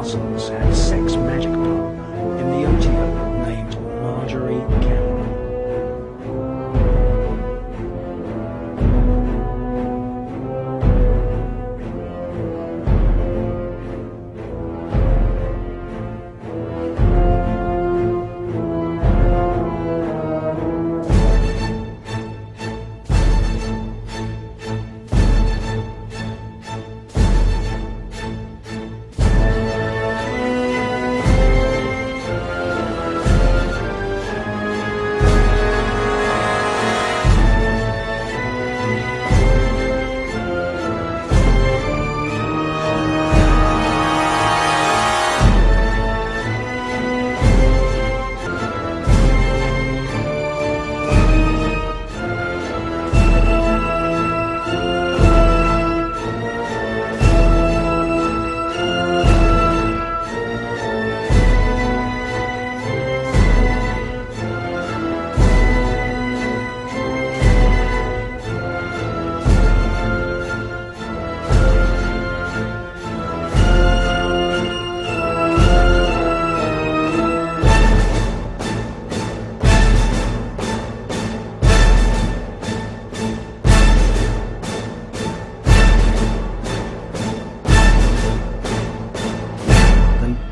Parsons had a sex magic doll in the OTO named Marjorie Campbell.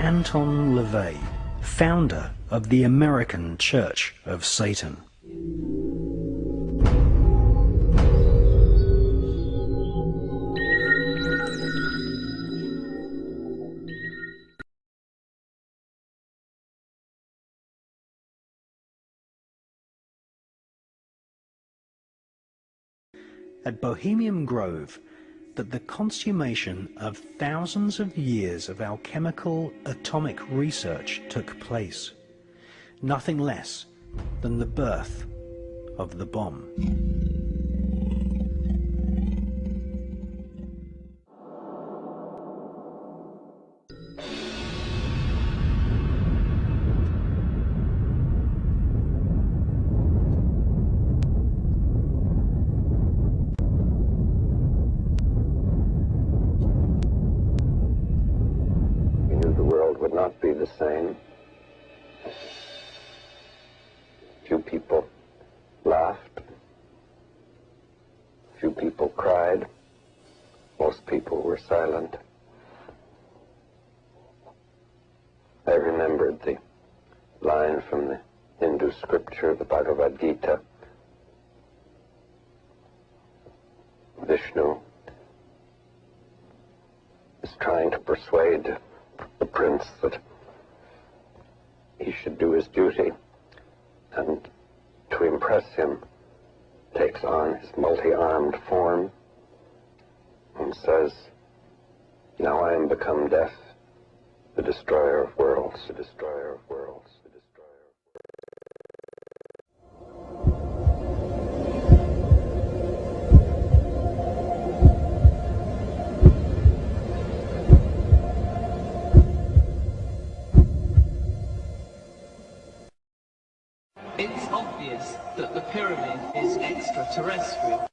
Anton LaVey, founder of the American Church of Satan. At Bohemian Grove, that the consummation of thousands of years of alchemical atomic research took place, nothing less than the birth of the bomb. Would not be the same. Few people laughed. Few people cried. Most people were silent. I remembered the line from the Hindu scripture, the Bhagavad Gita. Vishnu is trying to persuade the prince that he should do his duty, and to impress him takes on his multi-armed form and says, "Now I am become death, the destroyer of worlds, the destroyer of worlds, the destroyer of It's obvious that the pyramid is extraterrestrial.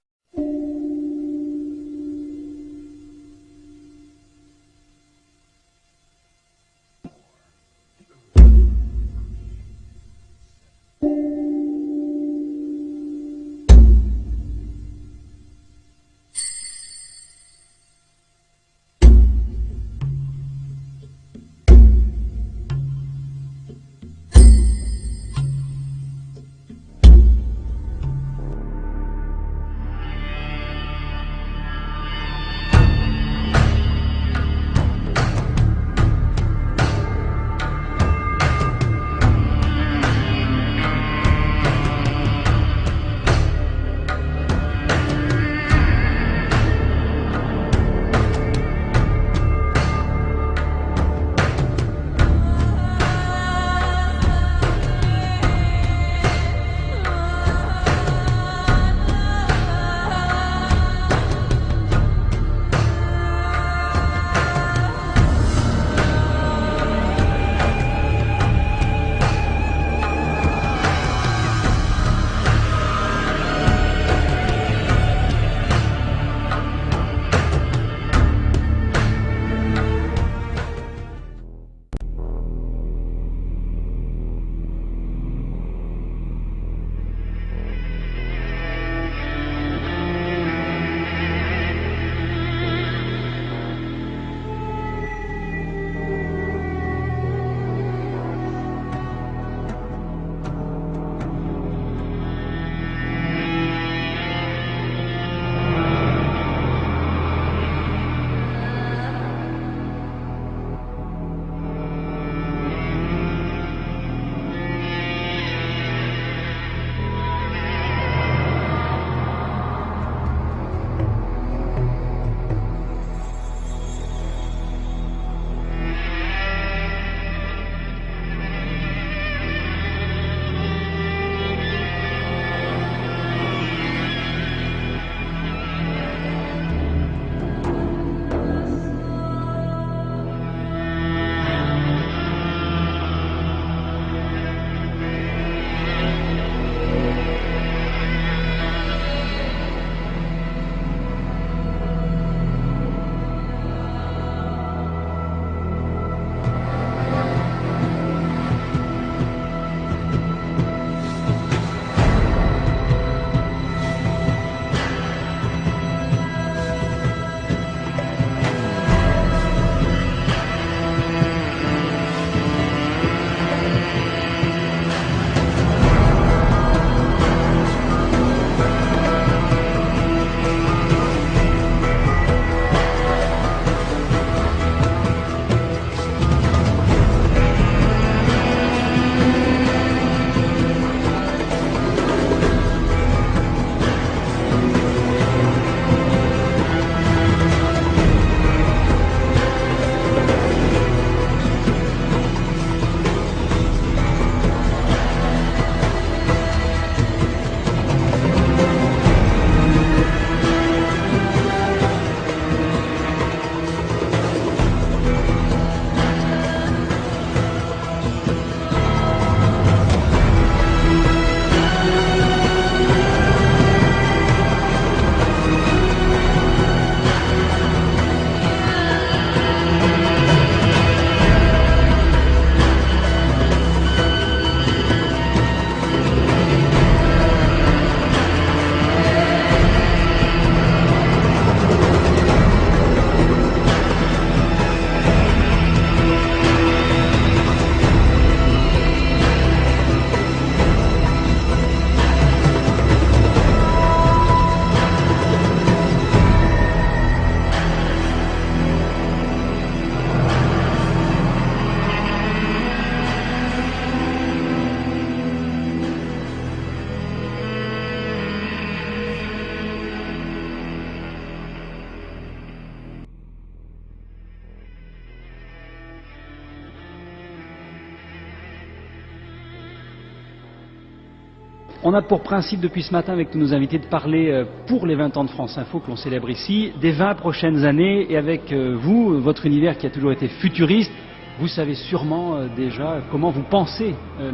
On a pour principe depuis ce matin avec tous nos invités de parler pour les 20 ans de France Info que l'on célèbre ici, des 20 prochaines années, et avec vous, votre univers qui a toujours été futuriste, vous savez sûrement déjà comment vous pensez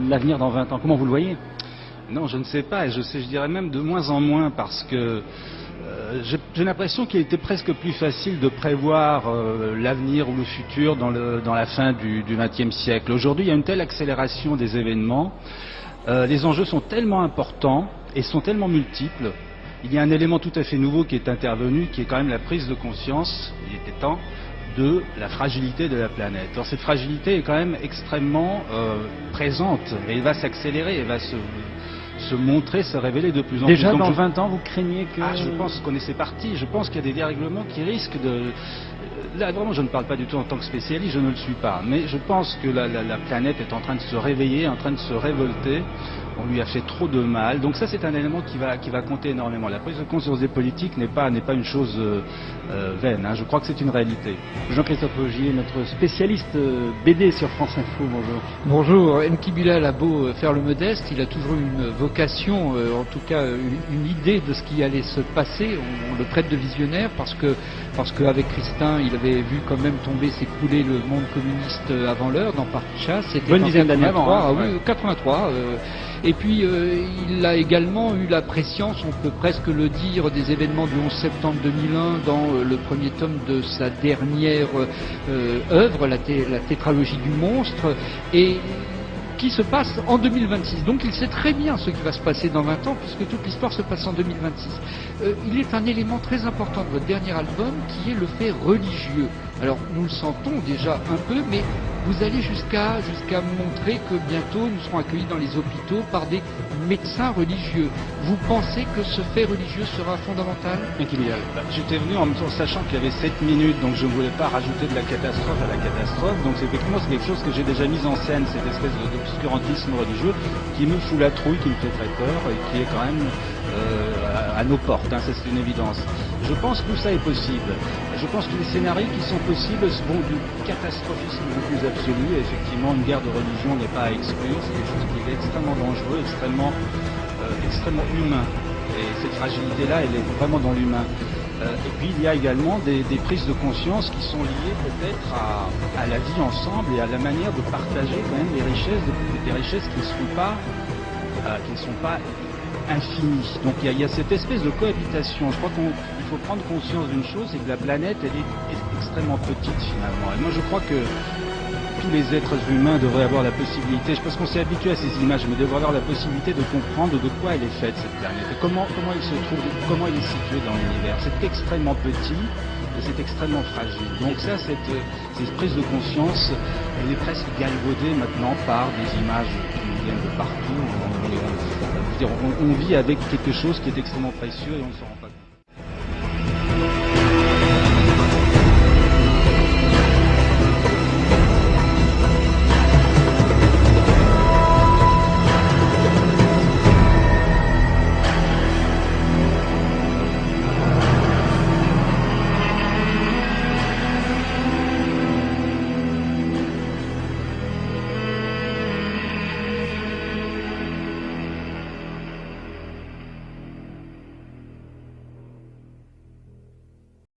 l'avenir dans 20 ans, comment vous le voyez? Non, je ne sais pas, et je dirais même de moins en moins, parce que j'ai l'impression qu'il était presque plus facile de prévoir l'avenir ou le futur dans la fin du XXe siècle. Aujourd'hui, il y a une telle accélération des événements, les enjeux sont tellement importants et sont tellement multiples. Il y a un élément tout à fait nouveau qui est intervenu, qui est quand même la prise de conscience, il était temps, de la fragilité de la planète. Alors cette fragilité est quand même extrêmement présente, et elle va s'accélérer, elle va se montrer, se révéler de plus en plus. Déjà dans 20 ans, vous craignez que... je pense qu'on est parti. Je pense qu'il y a des dérèglements qui risquent de... Là, vraiment, je ne parle pas du tout en tant que spécialiste, je ne le suis pas. Mais je pense que la planète est en train de se réveiller, en train de se révolter. On lui a fait trop de mal. Donc ça, c'est un élément qui va compter énormément. La prise de conscience des politiques n'est pas une chose vaine. Je crois que c'est une réalité. Jean-Christophe Augier, notre spécialiste BD sur France Info, bonjour. Bonjour. Enki Bilal a beau faire le modeste, il a toujours une vocation, en tout cas une idée de ce qui allait se passer. On le traite de visionnaire parce que avec Christin, il avait vu quand même tomber, s'écrouler le monde communiste avant l'heure dans Parti Chasse. C'était bonne dizaine d'années avant. Oui, 83. Et puis il a également eu la préscience, on peut presque le dire, des événements du 11 septembre 2001 dans le premier tome de sa dernière œuvre, la tétralogie du monstre, et qui se passe en 2026. Donc il sait très bien ce qui va se passer dans 20 ans, puisque toute l'histoire se passe en 2026. Il est un élément très important de votre dernier album, qui est le fait religieux. Alors nous le sentons déjà un peu, mais vous allez jusqu'à montrer que bientôt nous serons accueillis dans les hôpitaux par des médecins religieux. Vous pensez que ce fait religieux sera fondamental? J'étais venu en sachant qu'il y avait 7 minutes, donc je ne voulais pas rajouter de la catastrophe à la catastrophe. Donc c'est quelque chose que j'ai déjà mis en scène, cette espèce d'obscurantisme religieux qui me fout la trouille, qui me fait très peur et qui est quand même à nos portes, ça c'est une évidence. Je pense que tout ça est possible. Je pense que les scénarios qui sont possibles vont du catastrophisme le plus absolu, et effectivement une guerre de religion n'est pas à exclure, c'est quelque chose qui est extrêmement dangereux, extrêmement humain. Et cette fragilité-là, elle est vraiment dans l'humain. Et puis il y a également des prises de conscience qui sont liées peut-être à la vie ensemble et à la manière de partager quand même des richesses qui ne sont pas infinies. Donc il y a cette espèce de cohabitation. Je crois qu'il faut prendre conscience d'une chose, c'est que la planète, elle est extrêmement petite finalement. Et moi je crois que tous les êtres humains devraient avoir la possibilité, parce qu'on s'est habitué à ces images, mais devraient avoir la possibilité de comprendre de quoi elle est faite, cette planète, et comment elle se trouve, comment elle est située dans l'univers. C'est extrêmement petit et c'est extrêmement fragile. Donc ça, cette prise de conscience, elle est presque galvaudée maintenant par des images qui nous viennent de partout. On vit avec quelque chose qui est extrêmement précieux et on ne s'en rend pas compte.